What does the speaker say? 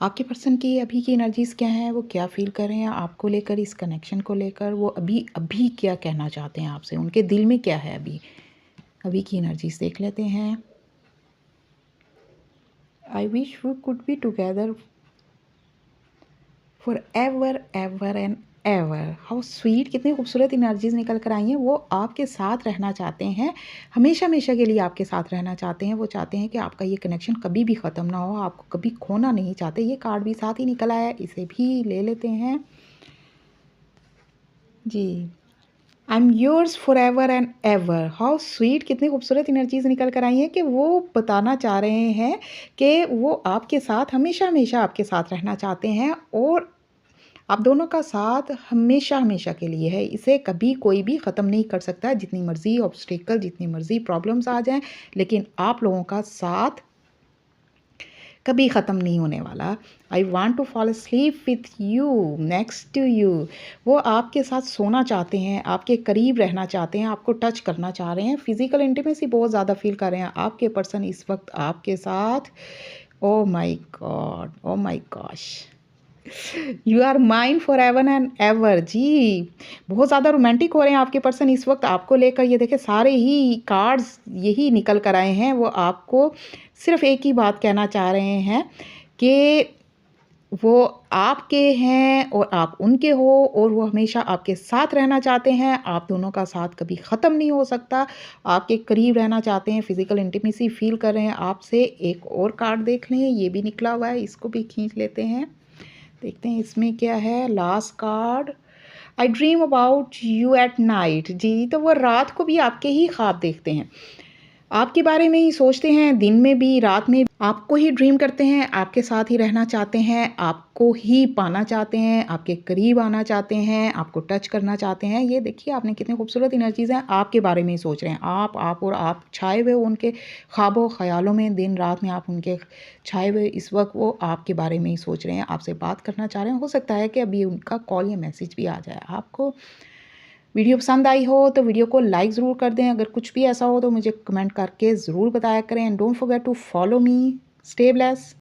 आपके पर्सन की अभी की एनर्जीज़ क्या हैं, वो क्या फ़ील कर रहे हैं आपको लेकर, इस कनेक्शन को लेकर, वो अभी अभी क्या कहना चाहते हैं आपसे, उनके दिल में क्या है अभी? अभी की एनर्जीज़ देख लेते हैं। I wish we could be together forever ever and ever. How sweet, कितनी खूबसूरत एनर्जीज निकल कर आई हैं। वो आपके साथ रहना चाहते हैं, हमेशा हमेशा के लिए आपके साथ रहना चाहते हैं। वो चाहते हैं कि आपका ये कनेक्शन कभी भी ख़त्म ना हो, आपको कभी खोना नहीं चाहते। ये कार्ड भी साथ ही निकल आया है, इसे भी ले लेते हैं जी। I am yours for ever and ever. How sweet, कितनी खूबसूरत एनर्जीज निकल कर आई हैं कि वो बताना चाह रहे हैं कि वो आपके साथ हमेशा हमेशा आपके साथ रहना चाहते हैं, और आप दोनों का साथ हमेशा हमेशा के लिए है। इसे कभी कोई भी ख़त्म नहीं कर सकता, जितनी मर्ज़ी ऑब्स्टिकल, जितनी मर्ज़ी प्रॉब्लम्स आ जाएँ, लेकिन आप लोगों का साथ कभी ख़त्म नहीं होने वाला। I want to fall sleep with you, next to you. वो आपके साथ सोना चाहते हैं, आपके करीब रहना चाहते हैं, आपको टच करना चाह रहे हैं, फ़िज़िकल इंटीमेसी बहुत ज़्यादा फ़ील कर रहे हैं। आपके पर्सन इस वक्त आपके साथ, oh my God, oh my gosh, you are mine for ever and ever जी। बहुत ज़्यादा रोमांटिक हो रहे हैं आपके पर्सन इस वक्त आपको लेकर। ये देखें, सारे ही कार्ड्स यही निकल कर आए हैं। वो आपको सिर्फ एक ही बात कहना चाह रहे हैं कि वो आपके हैं और आप उनके हो, और वो हमेशा आपके साथ रहना चाहते हैं। आप दोनों का साथ कभी ख़त्म नहीं हो सकता। आपके करीब रहना चाहते हैं, फ़िज़िकल इंटीमेसी फ़ील कर रहे हैं आपसे। एक और कार्ड देख लें, ये भी निकला हुआ है, इसको भी खींच लेते हैं। देखते हैं इसमें क्या है। Last card, I dream about you at night जी। तो वो रात को भी आपके ही ख्वाब देखते हैं, आपके बारे में ही सोचते हैं, दिन में भी रात में भी आपको ही ड्रीम करते हैं, आपके साथ ही रहना चाहते हैं, आपको ही पाना चाहते हैं, आपके करीब आना चाहते हैं, आपको टच करना चाहते हैं। ये देखिए आपने कितनी खूबसूरत एनर्जीज़ हैं, आपके बारे में ही सोच रहे हैं। आप और आप छाए हुए उनके ख्वाबों ख़यालों में, दिन रात में आप उनके छाए हुए, इस वक्त वो आपके बारे में ही सोच रहे हैं, आपसे बात करना चाह रहे हैं। हो सकता है कि अभी उनका कॉल या मैसेज भी आ जाए आपको। वीडियो पसंद आई हो तो वीडियो को लाइक ज़रूर कर दें। अगर कुछ भी ऐसा हो तो मुझे कमेंट करके ज़रूर बताया करें। And don't forget to follow me. Stay blessed.